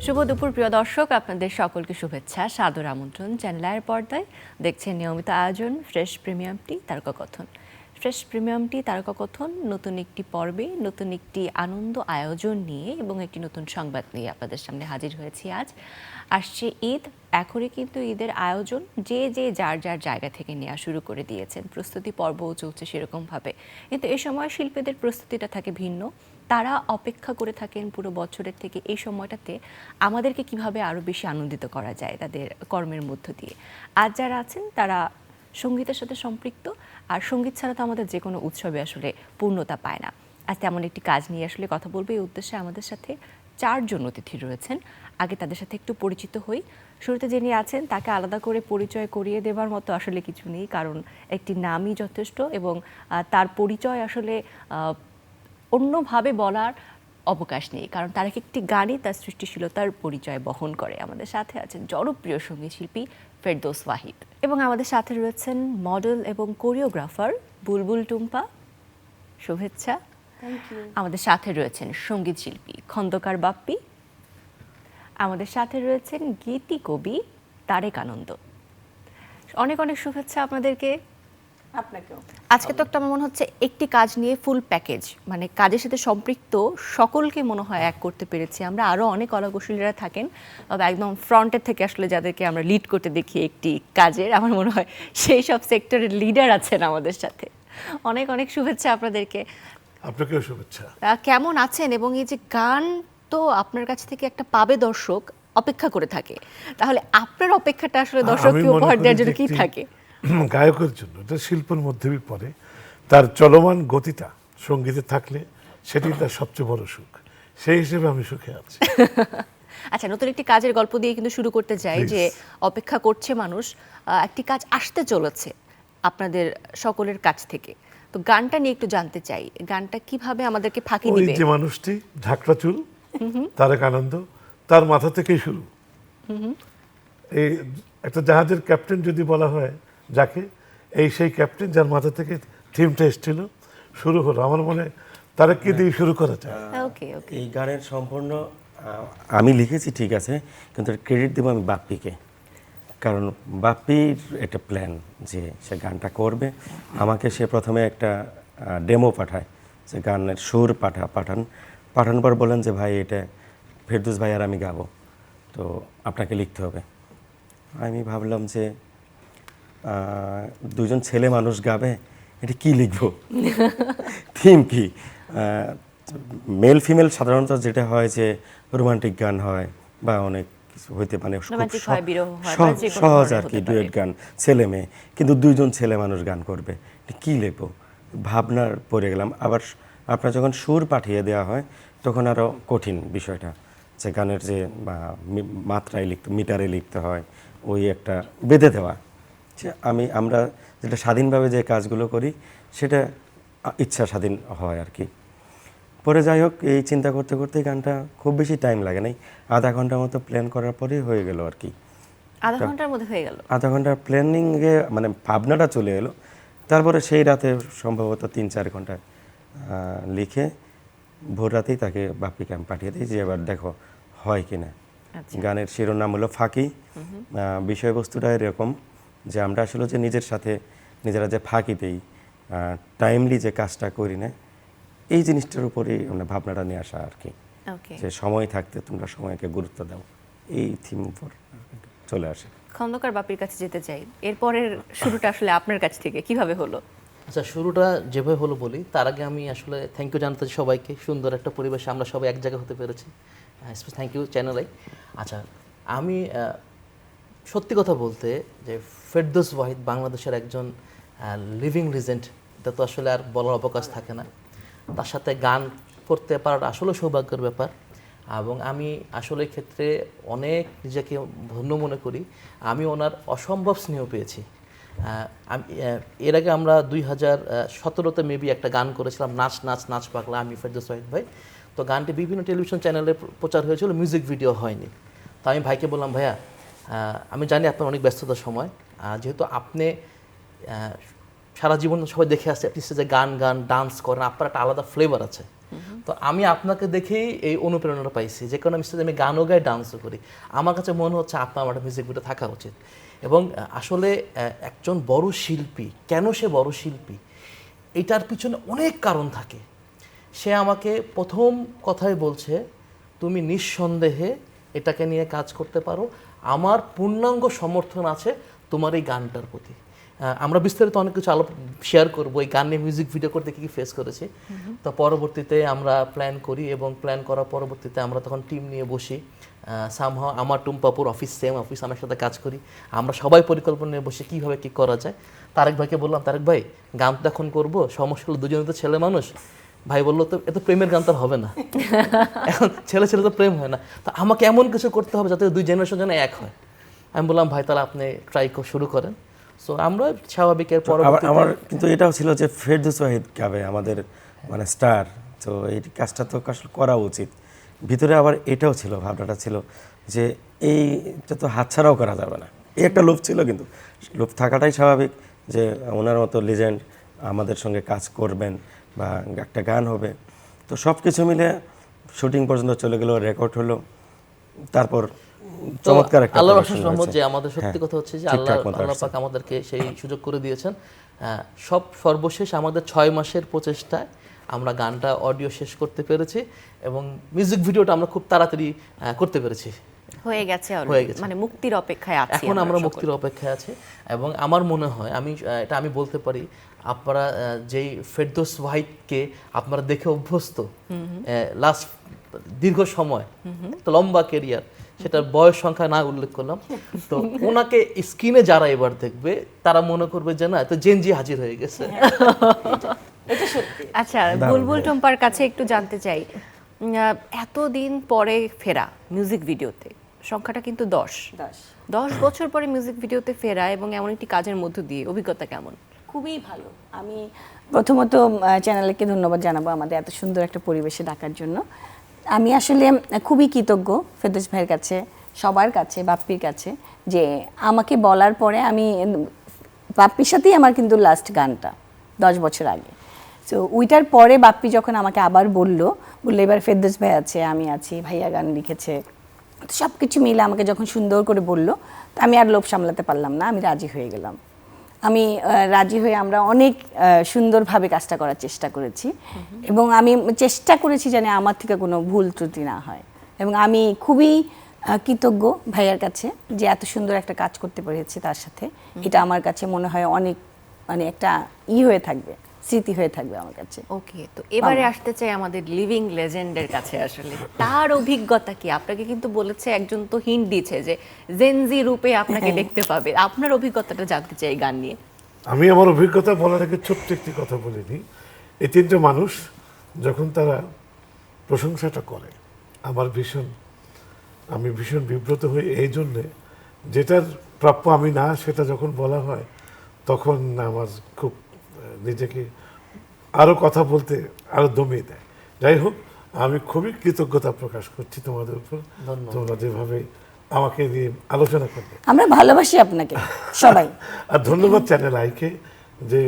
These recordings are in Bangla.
শুভ দুপুর প্রিয় দর্শক, আপনাদের সকলকে শুভেচ্ছা, সাদর আমন্ত্রণ। চ্যানেল আয়ের পর্দায় দেখছেন নিয়মিত আয়োজন ফ্রেশ প্রিমিয়াম টি তারকাকথন। ফ্রেশ প্রিমিয়াম টি তারকাকথন নতুন একটি পর্বে, নতুন একটি আনন্দ আয়োজন নিয়ে এবং একটি নতুন সংবাদ নিয়ে আপনাদের সামনে হাজির হয়েছি। আজ আসছে ঈদ, এখনই কিন্তু ঈদের আয়োজন যে যার যার জায়গা থেকে নেওয়া শুরু করে দিয়েছেন। প্রস্তুতি পর্বও চলছে সেরকমভাবে, কিন্তু এই সময় শিল্পীদের প্রস্তুতিটা থাকে ভিন্ন। তারা অপেক্ষা করে থাকেন পুরো বছরের থেকে এই সময়টাতে আমাদেরকে কিভাবে আরও বেশি আনন্দিত করা যায় তাদের কর্মের মধ্য দিয়ে। আজ যারা আছেন তারা সঙ্গীতের সাথে সম্পৃক্ত, আর সঙ্গীত ছাড়া তো আমাদের যে কোনো উৎসবে আসলে পূর্ণতা পায় না। আজ তেমন একটি কাজ নিয়ে আসলে কথা বলবো। এই উদ্দেশ্যে আমাদের সাথে 4 জন অতিথি রয়েছেন। আগে তাদের সাথে একটু পরিচিত হই। শুরুতে যিনি আছেন তাকে আলাদা করে পরিচয় করিয়ে দেবার মতো আসলে কিছু নেই, কারণ একটি নামই যথেষ্ট এবং তার পরিচয় আসলে অন্যভাবে বলার অবকাশ নেই, কারণ তার একটি গানই তার সৃষ্টিশীলতার পরিচয় বহন করে। আমাদের সাথে আছেন জনপ্রিয় সঙ্গীত শিল্পী ফেরদৌস ওয়াহিদ, এবং আমাদের সাথে রয়েছেন মডেল এবং কোরিওগ্রাফার বুলবুল টুম্পা। শুভেচ্ছা। আমাদের সাথে রয়েছেন সঙ্গীত শিল্পী খন্দকার বাপ্পি। আমাদের সাথে রয়েছেন গীতি কবি তারেক আনন্দ। অনেক অনেক শুভেচ্ছা আপনাদেরকে। আপনাকেও। আজকে তো একটা আমার মনে হচ্ছে একটি কাজ নিয়ে ফুল প্যাকেজ, মানে কাজের সাথে সম্পৃক্ত সকলকে মনে হয় এক করতে পেরেছি আমরা। আরও অনেক কলাকুশলীরা থাকেন, তবে একদম ফ্রন্টের থেকে আসলে যাদেরকে আমরা লিড করতে দেখি একটি কাজের, আমার মনে হয় সেই সব সেক্টরের লিডার আছেন আমাদের সাথে। অনেক অনেক শুভেচ্ছা আপনাদেরকে। আপনাকেও শুভেচ্ছা। কেমন আছেন? এবং এই যে গান তো আপনার কাছ থেকে একটা পাবে দর্শক, অপেক্ষা করে থাকে, তাহলে আপনার অপেক্ষাটা আসলে দর্শককে উপহার দেওয়ার জন্য কি থাকে? গায়কের জন্য এটা শিল্পের মধ্যেই পড়ে। তার চলমান গতিটা সঙ্গীতে থাকলে সেটাই তার সবচেয়ে বড় সুখ। সেই হিসেবে আমি সুখে আছি। আচ্ছা, নতুন একটি কাজের গল্প দিয়ে কিন্তু শুরু করতে চাই। যে অপেক্ষা করছে মানুষ, একটি কাজ আসতে চলেছে আপনাদের সকলের কাছ থেকে, তো গানটা নিয়ে একটু জানতে চাই। গানটা কিভাবে আমাদেরকে ফাঁকি ওই দিবে? যে মানুষটি ঝাঁকড়া চুল, তারেক আনন্দ, তার মাথা থেকেই শুরু। এই একটা জাহাজের ক্যাপ্টেন যদি বলা হয় যাকে, এই সেই ক্যাপ্টেন যার মাথা থেকে থিমটা এসেছিল, শুরু হলো। আমার মনে হয় তারেককে দিয়ে শুরু করা যায়। ওকে ওকে। এই গানের সম্পূর্ণ আমি লিখেছি ঠিক আছে, কিন্তু ক্রেডিট দেবো আমি বাপ্পিকে। কারণ বাপ্পির একটা প্ল্যান যে সে গানটা করবে। আমাকে সে প্রথমে একটা ডেমো পাঠায়, যে গানের সুর পাঠানোর পর বলেন যে ভাই এটা ফেরদৌস ভাই আর আমি গাবো, তো আপনাকে লিখতে হবে। আমি ভাবলাম যে দুজন ছেলে মানুষ গাবে, এটা কি লিখবো, থিম কি? মেল ফিমেল সাধারণত যেটা হয় যে রোমান্টিক গান হয় বা অনেক কিছু হইতে মানে সহজ আর কি, ডুয়েট গান, ছেলে মেয়ে, কিন্তু দুইজন ছেলে মানুষ গান করবে, কি লিখবো ভাবনার পড়ে গেলাম। আবার আপনার যখন সুর পাঠিয়ে দেওয়া হয় তখন আরও কঠিন বিষয়টা, যে গানের যে মাত্রায় মিটারে লিখতে হয়, ওই একটা বেঁধে দেওয়া। আমরা যেটা স্বাধীনভাবে যে কাজগুলো করি সেটা ইচ্ছা স্বাধীন হয় আর কি। পরে যাই হোক, এই চিন্তা করতে করতে গানটা খুব বেশি টাইম লাগে নাই, আধা ঘন্টার মতো প্ল্যান করার পরেই হয়ে গেল আর কি। আধা ঘন্টার মধ্যে হয়ে গেল? আধা ঘন্টার প্ল্যানিংয়ে মানে ভাবনাটা চলে এলো। তারপরে সেই রাতে সম্ভবত 3-4 ঘন্টা লিখে ভোর রাতেই তাকে বাপ্পিকে আমি পাঠিয়ে দিই যে এবার দেখো হয় কি না। গানের শিরোনাম হলো ফাঁকি। বিষয়বস্তুটা এরকম যে আমরা আসলে যে নিজের সাথে নিজেরা যে ফাঁকি দিই, টাইমলি যে কাজটা করি না, এই জিনিসটার উপরেই আমরা ভাবনাটা নিয়ে আসা আর কি। যে সময় থাকতে তোমরা সময়কে গুরুত্ব দাও, এই থিম উপর চলে আসে। খন্দকার বাপির কাছে যেতে চাই, এরপরের শুরুটা আসলে আপনার কাছ থেকে কিভাবে হলো? আচ্ছা, শুরুটা যেভাবে হলো বলি, তার আগে আমি আসলে থ্যাংক ইউ জানাতে চাই সবাইকে। সুন্দর একটা পরিবেশে আমরা সবাই এক জায়গায় হতে পেরেছি, থ্যাংক ইউ চ্যানেলে। আচ্ছা, আমি সত্যি কথা বলতে যে ফেরদৌস ওয়াহিদ বাংলাদেশের একজন লিভিং লিজেন্ড, এটা তো আসলে আর বলার অবকাশ থাকে না। তার সাথে গান করতে পারাটা আসলে সৌভাগ্যের ব্যাপার, এবং আমি আসলে ক্ষেত্রে অনেক নিজেকে ধন্য মনে করি। আমি ওনার অসম্ভব স্নেহ পেয়েছি। এর আগে আমরা 2017-তে মেবি একটা গান করেছিলাম, নাচ নাচ নাচ পাগলা, আমি ফেরদৌস ওয়াহিদ ভাই। তো গানটি বিভিন্ন টেলিভিশন চ্যানেলে প্রচার হয়েছিল, মিউজিক ভিডিও হয়নি। তো আমি ভাইকে বললাম, ভাইয়া আমি জানি আপনার অনেক ব্যস্ততার সময়, যেহেতু আপনি সারা জীবন সবাই দেখে আসছে আপনি স্টেজে গান ডান্স করেন, আপনার একটা আলাদা ফ্লেভার আছে, তো আমি আপনাকে দেখেই এই অনুপ্রেরণাটা পাইছি, যে কারণে আমি গানও গাই, ডান্সও করি। আমার কাছে মনে হচ্ছে আপনার আমার মিউজিক ভিডিও থাকা উচিত। এবং আসলে একজন বড় শিল্পী, কেন সে বড় শিল্পী, এটার পিছনে অনেক কারণ থাকে। সে আমাকে প্রথম কথাই বলছে, তুমি নিঃসন্দেহে এটাকে নিয়ে কাজ করতে পারো, আমার পূর্ণাঙ্গ সমর্থন আছে তোমার এই গানটার প্রতি। আমরা বিস্তারিত অনেক কিছু শেয়ার করবো এই গান নিয়ে, মিউজিক ভিডিও করতে কী কী ফেস করেছি। তো পরবর্তীতে আমরা প্ল্যান করি, এবং প্ল্যান করার পরবর্তীতে আমরা তখন টিম নিয়ে বসি। সামহাও আমার টুম্পাপুর অফিস, সেম অফিস, আমার সাথে কাজ করি। আমরা সবাই পরিকল্পনা নিয়ে বসে কীভাবে কী করা যায়। তারেক ভাইকে বললাম, তারেক ভাই গান তো এখন করবো, সমস্যা হলো দুজনে তো ছেলে মানুষ। ভাই বললো, তো এত প্রেমের গান তো হবে না, এখন ছেলে ছেলে তো প্রেম হয় না, তো আমাকে এমন কিছু করতে হবে যাতে দুই জেনারেশন যেন এক হয়। আমি বললাম, ভাই তাহলে আপনি ট্রাই শুরু করেন। সো আমরা স্বাভাবিকের পর আমার কিন্তু এটাও ছিল যে ফেরদৌস ওয়াহিদ গাবে আমাদের মানে স্টার, তো এই কাজটা তো আসলে করা উচিত। ভিতরে আবার এটাও ছিল, ভাবনাটা ছিল যে এইটা তো হাতছাড়াও করা যাবে না, এই একটা লোভ ছিল। কিন্তু লোভ থাকাটাই স্বাভাবিক, যে ওনার মতো লিজেন্ড আমাদের সঙ্গে কাজ করবেন বা একটা গান হবে। তো সব কিছু মিলে শুটিং পর্যন্ত চলে গেল, রেকর্ড হলো, তারপর চমৎকার একটা আল্লাহর production অশেষ রহমত হয়েছে। যে আমাদের সত্যি কথা হচ্ছে যে আল্লাহ পাক আমাদেরকে সেই সুযোগ করে দিয়েছেন। সর্বশেষ আমাদের 6 মাসের প্রচেষ্টায় আমরা গানটা অডিও শেষ করতে পেরেছি, এবং মিউজিক ভিডিওটা আমরা খুব তাড়াতাড়ি করতে পেরেছি। হয়ে গেছে already, হয়ে গেছে। মানে মুক্তির অপেক্ষায় আছি এখন আমরা মুক্তির অপেক্ষায় আছি। এবং আমার মনে হয় এটা আমি বলতে পারি, আপনারা যেই ফেরদৌস ওয়াহিদকে আপনারা দেখে অভ্যস্ত লাস্ট দীর্ঘ সময়, তো লম্বা কেরিয়ার, সেটার বয়স সংখ্যা না উল্লেখ করলাম, তো ওনাকে স্ক্রিনে যারা এবার দেখবে তারা মনে করবে যে না, তো জেনজি হাজির হয়ে গেছে। আচ্ছা, বুলবুল টুম্পার কাছে একটু জানতে চাই, এতদিন পরে ফেরা মিউজিক ভিডিওতে, সংখ্যাটা কিন্তু 10 বছর পরে মিউজিক ভিডিওতে ফেরা এবং এমন একটি কাজের মধ্য দিয়ে অভিজ্ঞতা কেমন? খুবই ভালো। আমি প্রথমত চ্যানেলকে ধন্যবাদ জানাবো আমাদের এত সুন্দর একটা পরিবেশে ডাকার জন্য। আমি আসলে খুবই কৃতজ্ঞ ফেরদৌস ভাইয়ের কাছে, সবার কাছে, বাপ্পির কাছে, যে আমাকে বলার পরে আমি, বাপ্পির সাথেই আমার কিন্তু লাস্ট গানটা 10 বছর আগে। তো ওইটার পরে বাপ্পি যখন আমাকে আবার বললো এবার ফেরদৌস ভাই আছে, আমি আছি, ভাইয়া গান লিখেছে, তো সব কিছু মিলে আমাকে যখন সুন্দর করে বললো, তো আমি আর লোভ সামলাতে পারলাম না, আমি রাজি হয়ে গেলাম। আমি রাজি হয়ে আমরা অনেক সুন্দরভাবে কাজটা করার চেষ্টা করেছি, এবং আমি চেষ্টা করেছি যেন আমার থেকে কোনো ভুল ত্রুটি না হয়। এবং আমি খুবই কৃতজ্ঞ ভাইয়ার কাছে যে এত সুন্দর একটা কাজ করতে পেরেছি তার সাথে। এটা আমার কাছে মনে হয় অনেক, মানে একটা হয়ে থাকবে, স্মৃতি হয়ে থাকবে আমার কাছে। ওকে, তো এবারে আসতে চাই আমাদের লিভিং লেজেন্ডের কাছে। আসলে তার অভিজ্ঞতা কি? আপনাকে কিন্তু বলেছে, একজন তো হিন্ট দিয়েছে যে জেনজি রূপে আপনাকে দেখতে পাবে, আপনার অভিজ্ঞতাটা জানতে চাই গান নিয়ে। আমি আমার অভিজ্ঞতা বলার আগে ছোট্ট একটি কথা বলে নিই। এই 3টে মানুষ যখন তারা প্রশংসাটা করে, আমি ভীষণ বিব্রত হই এই জন্যে, যেটার প্রাপ্য আমি না সেটা যখন বলা হয় তখন আমার খুব নিজেকে আরও কথা বলতে আরও দমিয়ে দেয়। যাই হোক, আমি খুবই কৃতজ্ঞতা প্রকাশ করছি তোমাদের উপর, তোমরা যেভাবে আমাকে নিয়ে আলোচনা করবে। আমরা ভালোবাসি আপনাকে সবাই। আর ধন্যবাদ চ্যানেল আইকে, যে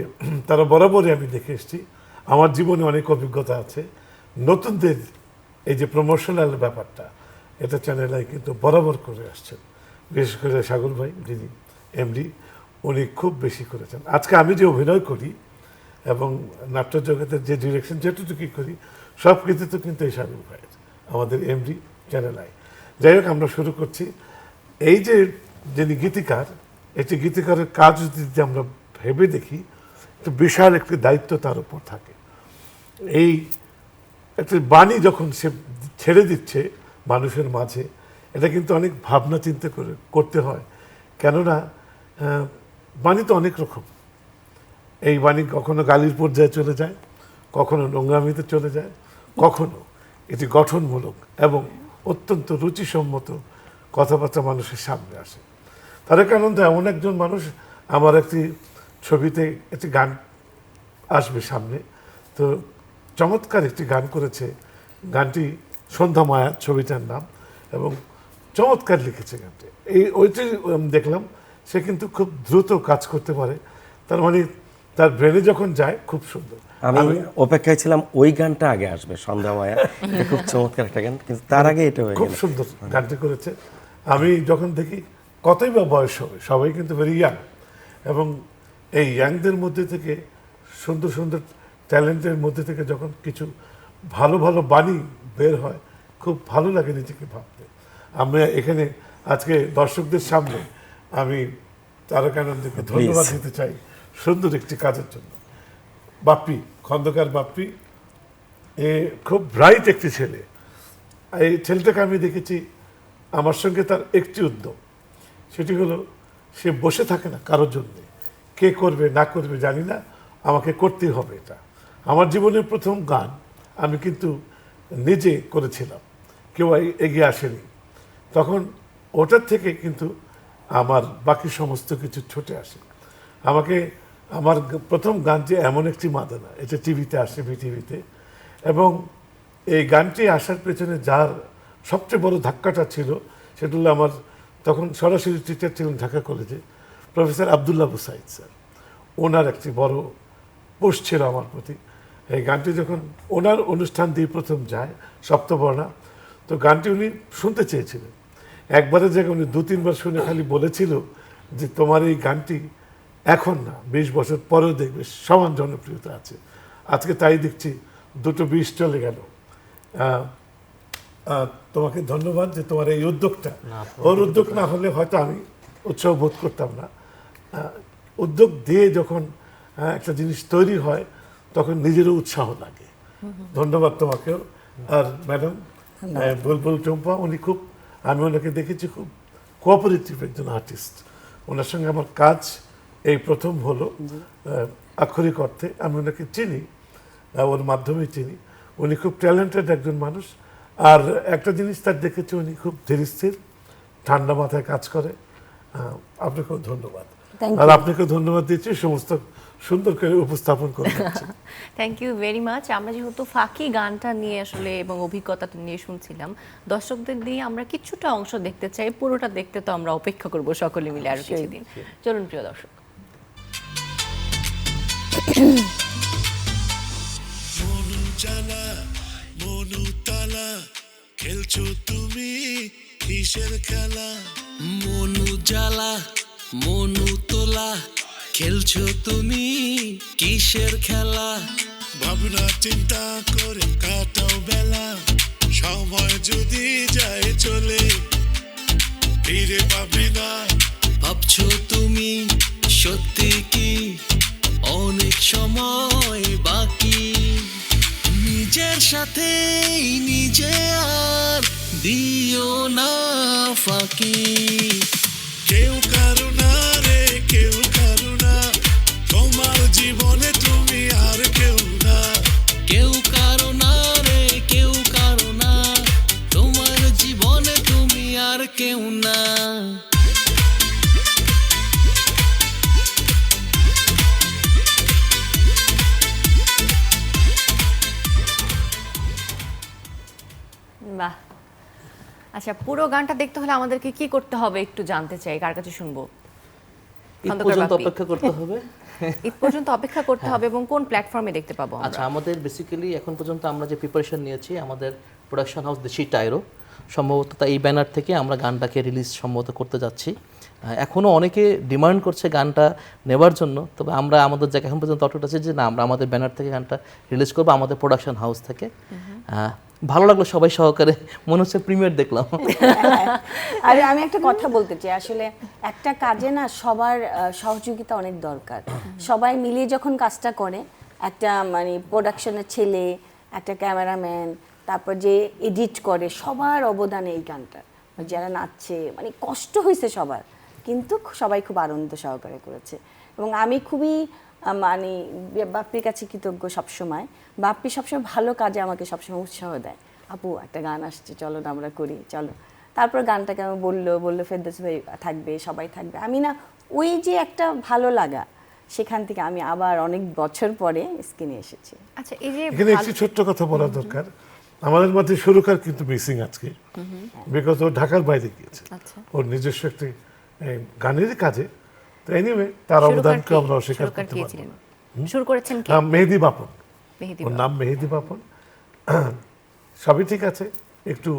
তারা বরাবরই, আমি দেখে এসেছি, আমার জীবনে অনেক অভিজ্ঞতা আছে নতুনদের এই যে প্রমোশনাল ব্যাপারটা, এটা চ্যানেল আই কিন্তু বরাবর করে আসছেন। বিশেষ করে সাগর ভাই, যিনি এমডি, উনি খুব বেশি করেছেন। আজকে আমি যে অভিনয় করি এবং নাট্য জগতের যে ডিরেকশন যেটুকুই করি, সব কিছু তো কিন্তু এই সাগর ভাইয়ের, আমাদের এমডি চ্যানেল আই। যাই হোক, আমরা শুরু করছি। এই যে যিনি গীতিকার, একটি গীতিকারের কাজ যদি আমরা ভেবে দেখি, তো বিশাল একটি দায়িত্ব তার উপর থাকে। এই একটি বাণী যখন সে ছেড়ে দিচ্ছে মানুষের মাঝে, এটা কিন্তু অনেক ভাবনা চিন্তা করে করতে হয়। কেননা বাণী তো অনেক রকম। এই বাণী কখনো গালির পর্যায়ে চলে যায়, কখনো নোংরামিতে চলে যায়, কখনো এটি গঠনমূলক এবং অত্যন্ত রুচিসম্মত কথাবার্তা মানুষের সামনে আসে। তারেক আনন্দ এমন একজন মানুষ, আমার একটি ছবিতে একটি গান আসবে সামনে, তো চমৎকার একটি গান করেছে। গানটি সন্ধ্যা মায়া ছবিটার নাম, এবং চমৎকার লিখেছে গানটি। ওইটি দেখলাম, সে কিন্তু খুব দ্রুত কাজ করতে পারে। তার মানে তার ব্রেনে যখন যায় খুব সুন্দর। আমি অপেক্ষায় ছিলাম ওই গানটা আগে আসবে, সন্ধ্যা মায়া। এটা খুব চমৎকার একটা গান, কিন্তু তার আগে এটা হয়ে খুব গেল। সুন্দর গানটি করেছে। আমি যখন দেখি কতই বা বয়স হবে, সবাই কিন্তু ভেরি ইয়াং, এবং এই ইয়াংদের মধ্যে থেকে সুন্দর সুন্দর ট্যালেন্টের মধ্যে থেকে যখন কিছু ভালো ভালো বাণী বের হয়, খুব ভালো লাগে নিজেকে ভাবতে। আমরা এখানে আজকে দর্শকদের সামনে আমি তারকানন্দকে ধন্যবাদ দিতে চাই সুন্দর একটি কাজের জন্য। বাপ্পি খন্দকার, বাপ্পি এ খুব ব্রাইট একটি ছেলে। এই ছেলেটাকে আমি দেখেছি, আমার সঙ্গে তার একটি উদ্যোগ, সেটি হলো সে বসে থাকে না কারোর জন্য, কে করবে না করবে জানি না, আমাকে করতেই হবে এটা। আমার জীবনের প্রথম গান আমি কিন্তু নিজে করেছিলাম, কেউ এগিয়ে আসেনি। তখন ওটার থেকে কিন্তু আমার বাকি সমস্ত কিছু ছুটে আসে। আমাকে আমার প্রথম গান যে এমন একটি মাদানা, এটা টিভিতে আসে, বিটিভিতে, এবং এই গানটি আসার পেছনে যার সবচেয়ে বড় ধাক্কাটা ছিল সেটা হলো আমার তখন সরাসরি টিচার ছিলেন ঢাকা কলেজে প্রফেসর আবদুল্লাহ বুসাইদ স্যার। ওনার একটি বড় পোস্ট ছিল আমার প্রতি। এই গানটি যখন ওনার অনুষ্ঠান দিয়ে প্রথম যায় সপ্তবর্ণা, তো গানটি উনি শুনতে চেয়েছিলেন। একবারের জায়গায় উনি 2-3 বার শুনে খালি বলেছিল যে তোমার এই গানটি এখন না 20 বছর পরেও দেখবে সমান জনপ্রিয়তা আছে। আজকে তাই দেখছি 220 চলে গেল। তোমাকে ধন্যবাদ যে তোমার এই উদ্যোগটা, ওর উদ্যোগ না হলে হয়তো আমি উৎসাহ বোধ করতাম না। উদ্যোগ দিয়ে যখন একটা জিনিস তৈরি হয় তখন নিজেরও উৎসাহ লাগে। ধন্যবাদ তোমাকেও। আর ম্যাডাম বুলবুল টুম্পা, উনি খুব, আমি ওনাকে দেখেছি খুব কোঅপারেটিভ একজন আর্টিস্ট। ওনার সঙ্গে আমার কাজ এই প্রথম হলো আক্ষরিক অর্থে। আমি ওনাকে চিনি, ওর মাধ্যমে চিনি। উনি খুব ট্যালেন্টেড একজন মানুষ। আর একটা জিনিস তার দেখেছি, উনি খুব ধীরস্থির, ঠান্ডা মাথায় কাজ করে। আপনাকেও ধন্যবাদ। আর আপনাকে ধন্যবাদ দিচ্ছি সমস্ত সুন্দর করে উপস্থাপন করে যাচ্ছেন। Thank you very much. আমরা যেহেতু ফাঁকি গানটা নিয়ে আসলে এবং অভিজ্ঞতাটা নিয়ে শুনছিলাম, দর্শকদের দিয়ে আমরা কিছুটা অংশ দেখতে চাই, পুরোটা দেখতে তো আমরা অপেক্ষা করব সকলে মিলে আরো কিছুদিন। চলুন প্রিয় দর্শক। মনু জ্বালা মনু তালা খেলছো তুমি কিসের খেলা? মনু জ্বালা মনু তোলা খেলছো তুমি কিসের খেলা? ভাবনা চিন্তা করে কাটাও বেলা, সময় যদি যায় চলে ফিরে পাবে না। ভাবছো তুমি সত্যি কি অনেক সময় বাকি? নিজের সাথে নিজে আর দিও না ফাঁকি। কেউ কারো না রে কেউ কারো না, তোমার জীবনে তুমি আর কেউ না। কেউ কারো না রে কেউ কারো না, তোমার জীবনে তুমি আর কেউ না। বাহ, আচ্ছা, পুরো গানটা দেখতে হলে আমাদেরকে কি করতে হবে একটু জানতে চাই, কার কাছে শুনবো? ঈদ খন্দকার পর্যন্ত বাপ্পি। অপেক্ষা করতে হবে। ঈদ পর্যন্ত অপেক্ষা করতে হবে এবং কোন প্ল্যাটফর্মে দেখতে পাবো আমরা? আচ্ছা, আমাদের বেসিক্যালি এখন পর্যন্ত আমরা যে প্রিপারেশন নিয়েছি, আমাদের প্রোডাকশন হাউস দেশি টাইরো সম্ভবত তা এই ব্যানার থেকে আমরা গানটাকে রিলিজ সম্ভবত করতে যাচ্ছি। এখনও অনেকে ডিমান্ড করছে গানটা নেবার জন্য, তবে আমরা আমাদের জায়গা এখন পর্যন্ত অটুট আছে যে না, আমরা আমাদের ব্যানার থেকে গানটা রিলিজ করবো, আমাদের প্রোডাকশন হাউস থেকে। ভালো লাগলো সবাই সহকারে, মনে হচ্ছে প্রিমিয়ার দেখলাম। আর আমি একটা কথা বলতে চাই, আসলে একটা কাজে না সবার সহযোগিতা অনেক দরকার। সবাই মিলিয়ে যখন কাজটা করে, একটা মানে প্রোডাকশনের ছেলে, একটা ক্যামেরাম্যান, তারপর যে এডিট করে, সবার অবদানে এই গানটা, যারা নাচছে, মানে কষ্ট হয়েছে সবার, কিন্তু সবাই খুব আনন্দ সহকারে করেছে। এবং আমি খুবই মানে বাপ্পির কাছে কৃতজ্ঞ সবসময়। বাপ্পি সবসময় ভালো কাজে আমাকে সবসময় উৎসাহ দেয়, আপু একটা গান আসছে, চলো না আমরা করি, চলো। তারপর গানটাকে আমি বললো ফেরদৌস ভাই থাকবে, সবাই থাকবে। আমি না ওই যে একটা ভালো লাগা, সেখান থেকে আমি আবার অনেক বছর পরে স্ক্রিনে এসেছি। আচ্ছা, এই যে এখানে একটি ছোট্ট কথা বলা দরকার, আমাদের মধ্যে সুরকার কিন্তু মিসিং আজকে, বিকজ ও ঢাকার বাইরে গিয়েছে আচ্ছা, ওর নিজস্ব একটি গানের কাজে। তো এনিওয়ে তার সুরকার অবদানকে কে? আমরা অস্বীকার সুরকার করতে কে পারবো ছিলেন? না। শুরু করেছেন কি মেহেদি বাপন, মেহেদি ওর নাম মেহেদি বাপন। সবই ঠিক আছে, একটু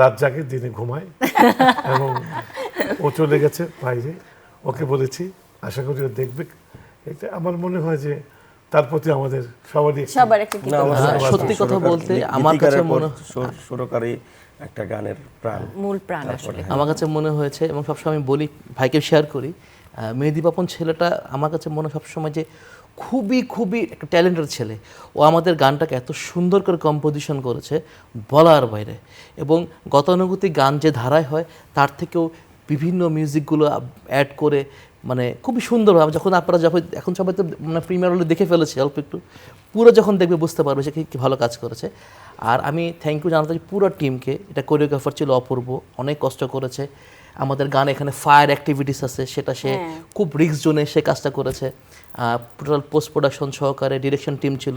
রাত জাগে দিনে ঘুমায় এবং ও চলে গেছে বাইরে, ওকে বলেছি আশা করি ও দেখবে। এটা আমার মনে হয় যে তার প্রতি আমাদের সবারই সবার একটা না, কৃতজ্ঞতা। অবশ্যই, সত্যি কথা সুরকার, বলতে আমার কাছে গীতিকারের পর মনে সুরকারই একটা গানের প্রাণ। মূল প্রাণ আসলে আমার কাছে মনে হয়েছে এবং সবসময় আমি বলি, ভাইকে শেয়ার করি, মেহেদি বাপন ছেলেটা আমার কাছে মনে হয় সবসময় যে খুবই খুবই একটা ট্যালেন্টেড ছেলে। ও আমাদের গানটাকে এত সুন্দর করে কম্পোজিশন করেছে বলার বাইরে, এবং গতানুগতিক গান যে ধারায় হয় তার থেকেও বিভিন্ন মিউজিকগুলো অ্যাড করে মানে খুবই সুন্দরভাবে, যখন আপনারা যখন এখন সবাই তো মানে প্রিমিয়ার হলে দেখে ফেলেছে অল্প একটু, পুরো যখন দেখবে বুঝতে পারবে সে কি ভালো কাজ করেছে। আর আমি থ্যাংক ইউ জানাতে চাই পুরো টিমকে। এটা কোরিওগ্রাফার ছিল অপূর্ব, অনেক কষ্ট করেছে। আমাদের গান এখানে ফায়ার অ্যাক্টিভিটিস আছে, সেটা সে খুব রিস্ক জোনে সে কাজটা করেছে। টোটাল পোস্ট প্রোডাকশন সহকারে ডিরেকশন টিম ছিল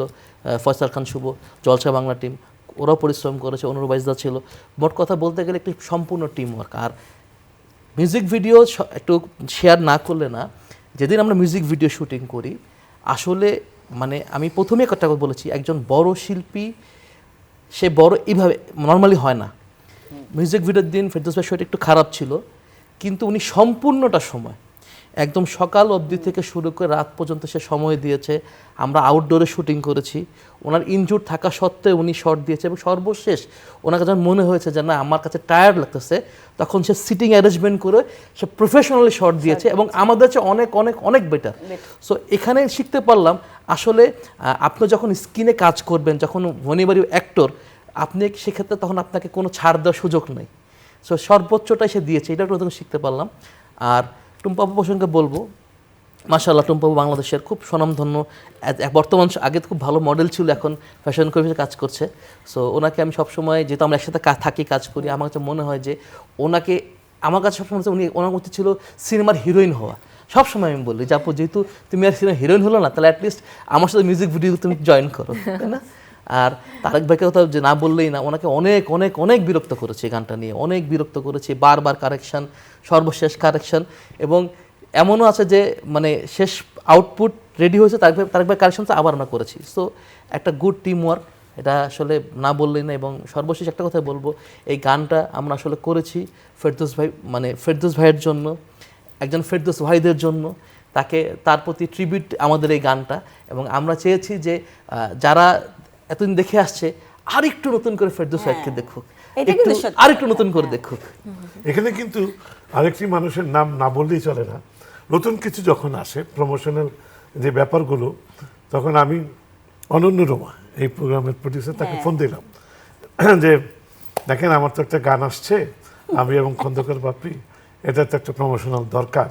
ফয়সাল খান শুভ, জলসা বাংলা টিম, ওরাও পরিশ্রম করেছে, অনুরূপ বাইজদা ছিল। মোট কথা বলতে গেলে একটি সম্পূর্ণ টিম ওয়ার্ক। আর মিউজিক ভিডিও একটু শেয়ার না করলে না, যেদিন আমরা মিউজিক ভিডিও শুটিং করি আসলে মানে আমি প্রথমে একটা কথা বলেছি, একজন বড় শিল্পী সে বড় এইভাবে নর্মালি হয় না। মিউজিক ভিডিওর দিন ফেরদৌস ভাই শোটা একটু খারাপ ছিল, কিন্তু উনি সম্পূর্ণটা সময় একদম সকাল অবধি থেকে শুরু করে রাত পর্যন্ত সে সময় দিয়েছে। আমরা আউটডোরে শুটিং করেছি, ওনার ইনজুর থাকা সত্ত্বেও উনি শট দিয়েছে, এবং সর্বশেষ ওনাকে যখন মনে হয়েছে যে না আমার কাছে টায়ার্ড লাগতেছে, তখন সে সিটিং অ্যারেঞ্জমেন্ট করে সে প্রফেশনালি শট দিয়েছে, এবং আমাদের চেয়ে অনেক অনেক অনেক বেটার। সো এখানে শিখতে পারলাম আসলে আপনি যখন স্ক্রিনে কাজ করবেন, যখন ভনিবারি অ্যাক্টর, আপনি সেক্ষেত্রে তখন আপনাকে কোনো ছাড় দেওয়ার সুযোগ নেই। সো সর্বোচ্চটাই সে দিয়েছে, এটা প্রথমে শিখতে পারলাম। আর টুম্পাবু প্রসঙ্গে বলবো, মাশাআল্লাহ টুম্পাবু বাংলাদেশের খুব স্বনামধন্য বর্তমান, আগে খুব ভালো মডেল ছিল, এখন ফ্যাশন কর্মীতে কাজ করছে। সো ওনাকে আমি সবসময়, যেহেতু আমরা একসাথে থাকি কাজ করি, আমার কাছে মনে হয় যে ওনাকে, আমার কাছে সবসময় উনি, ওনার উচিত ছিল সিনেমার হিরোইন হওয়া। সবসময় আমি বলি যে আপু যেহেতু তুমি আর সিনেমার হিরোইন হলো না, তাহলে অ্যাটলিস্ট আমার সাথে মিউজিক ভিডিও তুমি জয়েন করো, তাই না? আর তারেক ভাইকে কথা যে না বললেই না, ওনাকে অনেক অনেক অনেক বিরক্ত করেছে গানটা নিয়ে, অনেক বিরক্ত করেছে, বারবার কারেকশন, সর্বশেষ কারেকশন। এবং এমনও আছে যে মানে শেষ আউটপুট রেডি হয়েছে, তারেক ভাই কারেকশনটা আবার আমরা করেছি। সো একটা গুড টিম ওয়ার্ক, এটা আসলে না বললেই না। এবং সর্বশেষ একটা কথা বলবো, এই গানটা আমরা আসলে করেছি ফেরদৌস ভাই, মানে ফেরদৌস ভাইয়ের জন্য, একজন ফেরদৌস ভাইদের জন্য, তার প্রতি ট্রিবিউট আমাদের এই গানটা। এবং আমরা চেয়েছি যে যারা এতদিন দেখে আসছে আরেকটু নতুন করে ফেরদৌস ভাইকে দেখুক, আরেকটু নতুন করে দেখুক। এখানে কিন্তু আরেকটি মানুষের নাম না বললেই চলে না। নতুন কিছু যখন আসে, প্রমোশনাল যে ব্যাপারগুলো, তখন আমি অনন্য রোমা, এই প্রোগ্রামের প্রডিউসার, তাকে ফোন দিলাম যে দেখেন আমার তো একটা গান আসছে, আমি এবং খন্দকার বাপ্পি, এটা তো একটা প্রমোশনাল দরকার,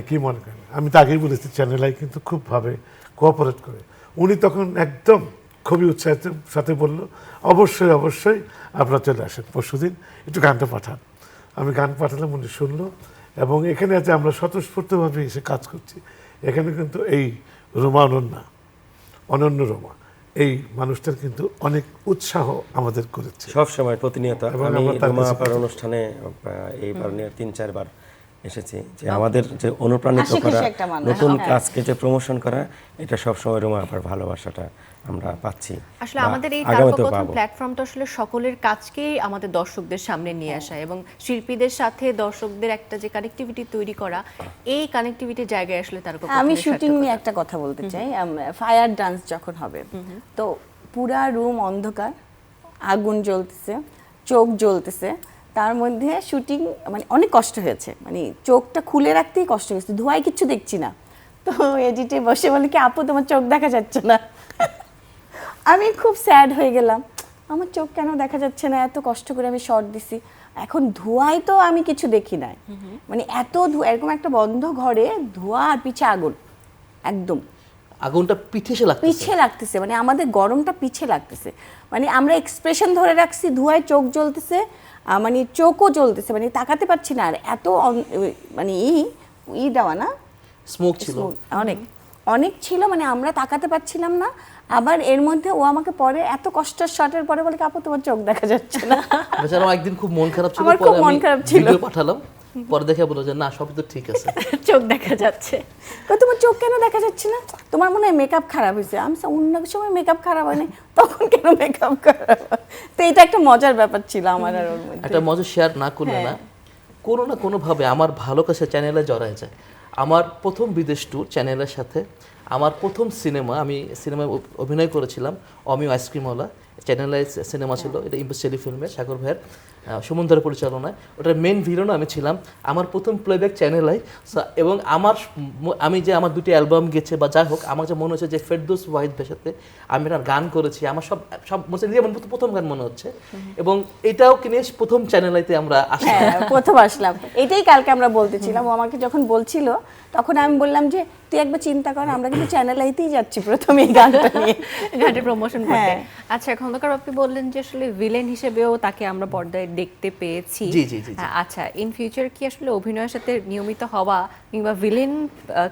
কি মনে করেন? আমি তো আগেই বলেছি চ্যানেল আই কিন্তু খুবভাবে কোঅপারেট করে। উনি তখন একদম খুবই উৎসাহিত সাথে বললো অবশ্যই অবশ্যই আপনারা চলে আসেন পরশুদিন, একটু গানটা পাঠান। আমি গান পাঠালাম, উনি শুনলো। এবং এখানে আছে আমরা স্বতঃস্ফূর্তভাবে এসে কাজ করছি। এখানে কিন্তু এই রোমা অনন্য রোমা, এই মানুষটার কিন্তু অনেক উৎসাহ আমাদের করেছে সব সময় প্রতিনিয়ত। এবং আমি আমরা তার রোমা কাছে আপার অনুষ্ঠানে এইবার নিয়ে 3-4 বার এসেছি, যে আমাদের যে অনুপ্রাণিত হাসি খুশি করা, একটা মানুষ। নতুন হ্যাঁ। কাজকে যে প্রমোশন করা, এটা সব সময় রোমা আপার ভালোবাসাটা আমরা পাচ্ছি, আসলে বা আমাদের এই আগামীতেও তারকাকথন পাবো। প্ল্যাটফর্মটা আসলে সকলের কাজকেই আমাদের দর্শকদের সামনে নিয়ে আসা, এবং শিল্পীদের সাথে দর্শকদের একটা যে কানেক্টিভিটি তৈরি করা, এই কানেক্টিভিটির জায়গায় আসলে তারকাকথনের আমি শুটিং নিয়ে সার্থকতা। একটা কথা বলতে চাই। ফায়ার ডান্স যখন হবে, তো পুরা রুম অন্ধকার, আগুন জ্বলতেছে, চোখ জ্বলতেছে, তার মধ্যে শুটিং মানে অনেক কষ্ট হয়েছে, মানে চোখটা খুলে রাখতেই কষ্ট হয়েছে, ধোঁয়ায় কিচ্ছু দেখছি না। তো এডিটে বসে বলে কি আপু তোমার চোখ দেখা যাচ্ছে না। আমি খুব স্যাড হয়ে গেলাম, আমার চোখ কেন দেখা যাচ্ছে না, এত কষ্ট করে আমি শর্ট দিছি, এখন ধোঁয়ায় তো আমি কিছু দেখি নাই, মানে এত ধোঁয়া, এরকম একটা বন্ধ ঘরে ধোঁয়া আর পিছে আগুন, একদম আগুনটা পিঠে লাগতেছে, মানে আমাদের গরমটা পিছে লাগতেছে, মানে আমরা এক্সপ্রেশন ধরে রাখছি, ধোঁয়ায় চোখ জ্বলতেছে, মানে চোখও জ্বলতেছে, মানে তাকাতে পারছি না। আর এত মানে ই দেওয়া না, স্মোক ছিল, অনেক অনেক ছিল, মানে আমরা তাকাতে পারছিলাম না। আবার এর মধ্যে ও আমাকে পরে এত কষ্টের শটের পরে বলে আপু তোমার চোখ দেখা যাচ্ছে না। বেচারা একদিন খুব মন খারাপ ছিল, আমার খুব পরে মন আমি খারাপ ছিল। ভিডিও পাঠালাম, পরে দেখে বলো যে না সবই তো ঠিক আছে। চোখ দেখা যাচ্ছে। তোমার চোখ কেন দেখা যাচ্ছে না? তোমার মনে হয় মেকআপ খারাপ হয়েছে। আমি বলছি, অন্য সময় মেকআপ খারাপ হয়নি, তখন কেন মেকআপ খারাপ হয়? তো এটা একটা মজার ব্যাপার ছিল আমার আর ওর মধ্যে। একটা মজা শেয়ার না করলে না কোনো না কোনোভাবে আমার ভালো কাছে চ্যানেলে জড়ায় যায়। আমার প্রথম বিদেশ ট্যুর চ্যানেলের সাথে, আমার প্রথম সিনেমা, আমি সিনেমায় অভিনয় করেছিলাম অমিও আইসক্রিমওয়ালা, চ্যানেলে সিনেমা ছিল, এটা ইম্পোস টেলিফিল্মের সাগর ভাইয়ের সুমন পরিচালনায়, ওটার মেন ভিলেনও আমি ছিলাম। আমার প্রথম প্লেব্যাক চ্যানেলে, এবং আমি যে আমার দুটি অ্যালবাম গেছে বা যাই হোক, আমার যে মনে হচ্ছে যে ফেরদৌস ওয়াহিদ ভাইয়ের সাথে আমি একটা গান করেছি, আমার সব আমার প্রথম গান মনে হচ্ছে, এবং এটাও কিনে প্রথম চ্যানেলাইতে আমরা আসলাম। প্রথম আসলাম, এটাই কালকে আমরা বলতেছিলাম। ও আমাকে যখন বলছিল তখন আমি বললাম যে তুই একবার চিন্তা কর, আমরা কিন্তু চ্যানেল আইতেই যাচ্ছি প্রথম এই গানটা নিয়ে, গানটা প্রমোশন করতে। হ্যাঁ। আচ্ছা, খন্দকার আপনি বললেন যে আসলে ভিলেন হিসেবেও তাকে আমরা পর্দায় দেখতে পেয়েছি। জি, জি, জি, জি। হ্যাঁ, আচ্ছা, ইন ফিউচার কি আসলে অভিনয়ের সাথে নিয়মিত হওয়া কিংবা ভিলেন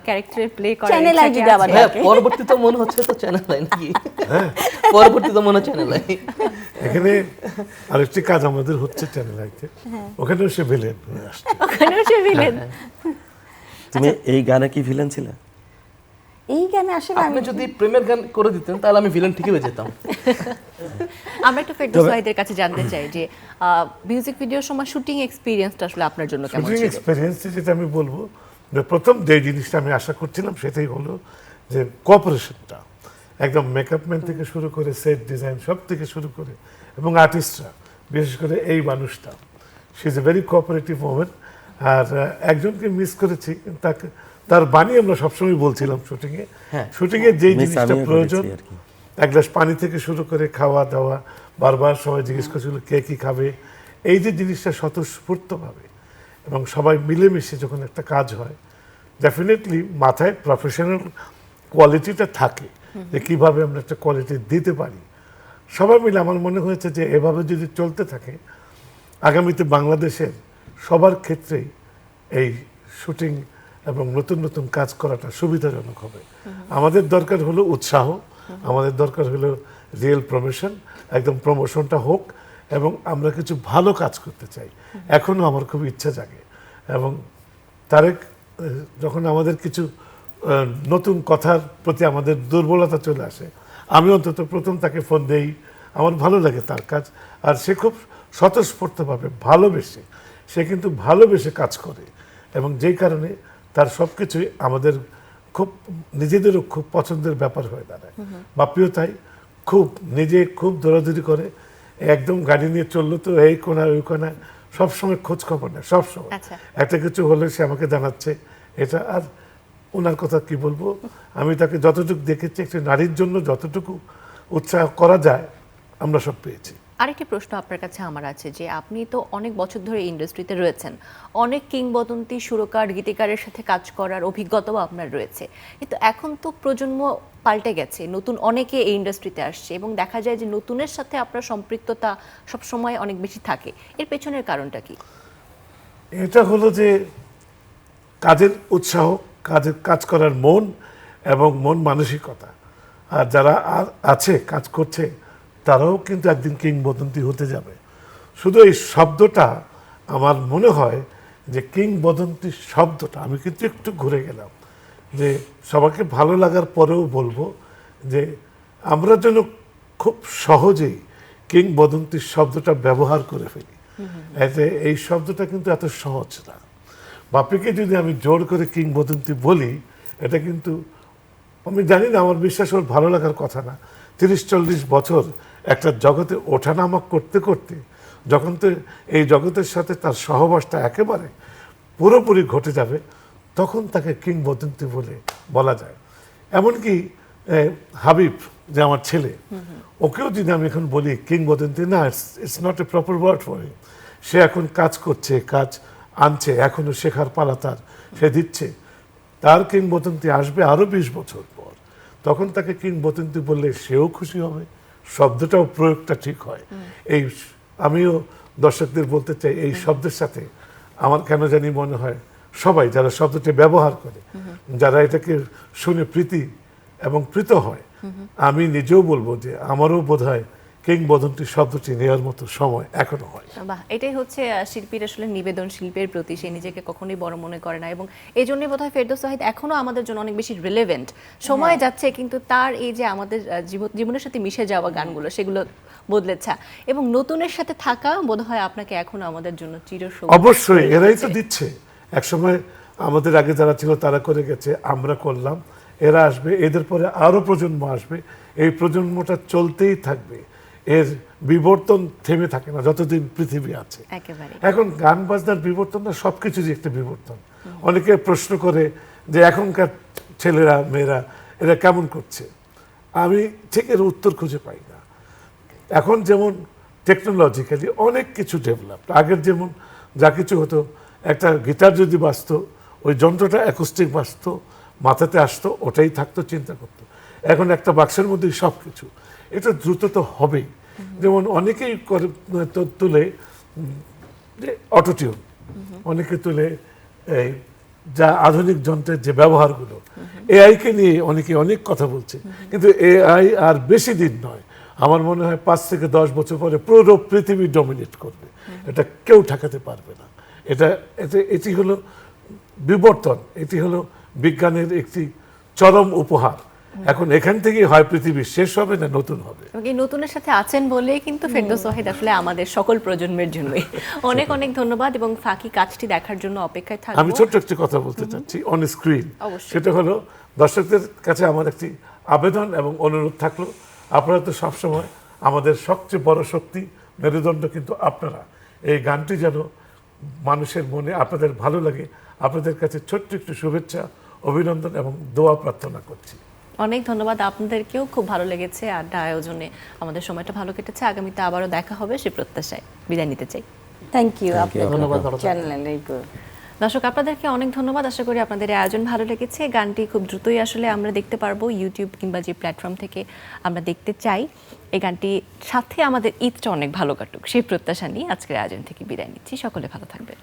ক্যারেক্টারে প্লে করার চ্যানেল ইচ্ছা আই কি যদি আবার আছে? হ্যাঁ, পরবর্তীতে মনে হচ্ছে তো চ্যানেলাই নাকি, পরবর্তীতে মনে হচ্ছে চ্যানেলাই। এখানে আরেকটি কাজ আমাদের হচ্ছে চ্যানেল আইতে, ওখানেও সে ভিলেন হয়ে আসছে। ওখানেও সে ভিলেন। তুমি এই গানে কি ভিলেন ছিলে? এই গানে আসলে আপনি যদি প্রেমের গান করে দিতেন তাহলে আমি ভিলেন ঠিকই হয়ে যেতাম। আমরা একটু ফেরদৌস ওয়াহিদের কাছে জানতে চাই যে মিউজিক ভিডিওর সময় শুটিং এক্সপেরিয়েন্সটা আসলে আপনার জন্য কেমন শুটিং ছিল? এক্সপিরিয়েন্স যেটা আমি বলবো, যে প্রথম যে জিনিসটা আমি আশা করছিলাম সেটাই হলো যে কোঅপারেশনটা, একদম মেকআপ ম্যান থেকে শুরু করে সেট ডিজাইন সব থেকে শুরু করে, এবং আর্টিস্টরা, বিশেষ করে এই মানুষটা, she is a very cooperative women. আর একজনকে মিস করেছি, তাকে তার বাণী আমরা সবসময় বলছিলাম শুটিংয়ে, শুটিংয়ে যেই Miss জিনিসটা আমিও প্রয়োজন, করেছি আর কি। এক গ্লাস পানি থেকে শুরু করে খাওয়া দাওয়া, বারবার সবাই জিজ্ঞেস করছিল কে কী খাবে, এই যে জিনিসটা স্বতঃস্ফূর্তভাবে এবং সবাই মিলেমিশে যখন একটা কাজ হয়, ডেফিনেটলি মাথায় প্রফেশনাল কোয়ালিটিটা থাকে, যে কীভাবে আমরা একটা কোয়ালিটি দিতে পারি। সবাই মিলে আমার মনে হয়েছে যে এভাবে যদি চলতে থাকে, আগামীতে বাংলাদেশের সবার ক্ষেত্রেই এই শুটিং এবং নতুন নতুন কাজ করাটা সুবিধাজনক হবে। আমাদের দরকার হলো উৎসাহ, আমাদের দরকার হলো রিয়েল প্রমোশন, একদম প্রমোশনটা হোক, এবং আমরা কিছু ভালো কাজ করতে চাই। এখনও আমার খুব ইচ্ছা জাগে, এবং তারেক যখন আমাদের কিছু নতুন কথার প্রতি আমাদের দুর্বলতা চলে আসে, আমি অন্তত প্রথম তাকে ফোন দেই, আমার ভালো লাগে তার কাজ, আর সে খুব স্বতঃস্ফূর্তভাবে ভালোবেসে, সে কিন্তু ভালোবেসে কাজ করে, এবং যেই কারণে তার সব কিছুই আমাদের খুব নিজেদেরও খুব পছন্দের ব্যাপার হয়ে দাঁড়ায়। বাপিও তাই, খুব নিজে খুব দৌড়াদৌড়ি করে, একদম গাড়ি নিয়ে চললো তো এই কোনায় ওই কোনায়, সবসময় খোঁজ খবর নেয়, সবসময় আচ্ছা। একটা কিছু হলে সে আমাকে জানাচ্ছে এটা। আর ওনার কথা কি বলবো, আমি তাকে যতটুকু দেখেছি, একটি নারীর জন্য যতটুকু উৎসাহ করা যায় আমরা সব পেয়েছি। আরেকটি প্রশ্ন আপনার কাছে আমার আছে যে আপনি তো অনেক বছর ধরে ইন্ডাস্ট্রিতে রয়েছেন, অনেক কিংবদন্তি সুরকার গীতিকারের সাথে কাজ করার অভিজ্ঞতাও আপনার রয়েছে, কিন্তু এখন তো প্রজন্ম পাল্টে গেছে, নতুন অনেকে এই ইন্ডাস্ট্রিতে আসছে এবং দেখা যায় যে নতুনের সাথে আপনার সম্পৃক্ততা সবসময় অনেক বেশি থাকে। এর পেছনের কারণটা কি? এটা হলো যে কাজের উৎসাহ, কাজ করার মন এবং মন মানসিকতা। আর যারা আছে কাজ করছে তারাও কিন্তু একদিন কিংবদন্তি হতে যাবে। শুধু এই শব্দটা আমার মনে হয় যে কিংবদন্তি শব্দটা, আমি কিন্তু একটু ঘুরে গেলাম, যে সবাইকে ভালো লাগার পরেও বলবো যে আমরা যেন খুব সহজেই কিংবদন্তির শব্দটা ব্যবহার করে ফেলি। এতে এই শব্দটা কিন্তু এত সহজ না। বাপিকে যদি আমি জোর করে কিংবদন্তি বলি, এটা কিন্তু আমি জানি না, আমার বিশ্বাস ওর ভালো লাগার কথা না। 30-40 বছর একটা জগতে ওঠানামা করতে করতে যখন তো এই জগতের সাথে তার সহবাসটা একেবারে পুরোপুরি ঘটে যাবে, তখন তাকে কিংবদন্তি বলে বলা যায়। এমনকি হাবিব যে আমার ছেলে, ওকেও যদি আমি এখন বলি কিংবদন্তি, না, it's not a proper word for him. সে এখন কাজ করছে, কাজ আনছে, এখনো শেখার পালা তার, সে দিচ্ছে। তার কিংবদন্তি আসবে আরও 20 বছর পর, তখন তাকে কিংবদন্তি বললে সেও খুশি হবে, শব্দটাও প্রয়োগটা ঠিক হয়। এই আমিও দর্শকদের বলতে চাই, এই শব্দের সাথে আমার কেন জানি মনে হয় সবাই যারা শব্দটি ব্যবহার করে, যারা এটাকে শুনে প্রীতি এবং প্রীত হয়, আমি নিজেও বলবো যে আমারও বোধ হয় কিংবদন্তি শব্দটি নেওয়ার মতো সময় এখনো হয়। বাহ, এটাই হচ্ছে শিল্পীর আসলে নিবেদন শিল্পের প্রতি, সে নিজেকে কখনোই বড় মনে করে না এবং এই জন্যই বোধহয় ফেরদৌস ওয়াহিদ এখনো আমাদের জন্য অনেক বেশি রিলেভেন্ট। সময় যাচ্ছে কিন্তু তার এই যে আমাদের জীবনের সাথে মিশে যাওয়া গানগুলো সেগুলো বদলেছে এবং নতুনের সাথে থাকা বোধহয় আপনাকে এখনো আমাদের জন্য চিরসবুজ। অবশ্যই এরাই তো দিচ্ছে। একসময় আমাদের আগে যারা ছিল তারা করে গেছে, আমরা করলাম, এরা আসবে, এদের পরে আরো প্রজন্ম আসবে, এই প্রজন্মটা চলতেই থাকবে, এর বিবর্তন থেমে থাকে না যতদিন পৃথিবী আছে। একেবারে এখন গান বাজনার বিবর্তন না, সবকিছুরই একটা বিবর্তন। অনেকে প্রশ্ন করে যে এখনকার ছেলেরা মেয়েরা এরা কেমন করছে, আমি ঠিক এর উত্তর খুঁজে পাই না। এখন যেমন টেকনোলজিক্যালি অনেক কিছু ডেভেলপ, আগের যেমন যা কিছু হতো, একটা গিটার যদি বাজতো ওই যন্ত্রটা অ্যাকুস্টিক বাজতো, মাথাতে আসতো, ওটাই থাকতো, চিন্তা করতো। এখন একটা বাক্সের মধ্যেই সব কিছু, এটা দ্রুত তো হবেই। যেমন অনেকেই করে তুলে যে অটোটিউন, অনেকে তুলে এই যা আধুনিক যন্ত্রের যে ব্যবহারগুলো, এআইকে নিয়ে অনেকে অনেক কথা বলছে, কিন্তু এআই আর বেশি দিন নয়, আমার মনে হয় 5 থেকে 10 বছর পরে পুরো পৃথিবী ডমিনেট করবে, এটা কেউ ঠেকাতে পারবে না। এটি হলো বিবর্তন, এটি হলো বিজ্ঞানের একটি চরম উপহার। এখন এখান থেকেই হয় পৃথিবী শেষ হবে না নতুন হবে। এবং এই নতুনের সাথে আছেন বলেই কিন্তু ফেরদৌস ওয়াহিদ আসলে আমাদের সকল প্রজন্মের জন্যই। অনেক অনেক ধন্যবাদ এবং ফাঁকি কাজটি দেখার জন্য অপেক্ষায় থাকবো। আমি ছোট্ট একটি কথা বলতে চাচ্ছি অন স্ক্রিন, অবশ্যই। সেটা হলো দর্শকদের কাছে আমার একটি আবেদন এবং অনুরোধ থাকলো, আপনারা তো সবসময় আমাদের সবচেয়ে বড় শক্তি, মেরুদণ্ড কিন্তু আপনারা। এই গানটি যেন মানুষের মনে আপনাদের ভালো লাগে, আপনাদের কাছে ছোট্ট একটু শুভেচ্ছা, অভিনন্দন এবং দোয়া প্রার্থনা করছি। অনেক ধন্যবাদ আপনাদেরকেও, খুব ভালো লেগেছে আড্ডা আয়োজনে, আমাদের সময়টা ভালো কেটেছে। আগামীতে আবারও দেখা হবে সে প্রত্যাশায় বিদায় নিতে চাই। থ্যাংক ইউ আপনাকে, ধন্যবাদ। চ্যানেলের দর্শক আপনাদেরকে অনেক ধন্যবাদ, আশা করি আপনাদের এই আয়োজন ভালো লেগেছে। গানটি খুব দ্রুতই আসলে আমরা দেখতে পারবো ইউটিউব কিংবা যে প্ল্যাটফর্ম থেকে আমরা দেখতে চাই। এই গানটি সাথে আমাদের ঈদটা অনেক ভালো কাটুক সেই প্রত্যাশা নিয়ে আজকের আয়োজন থেকে বিদায় নিচ্ছি। সকলে ভালো থাকবেন।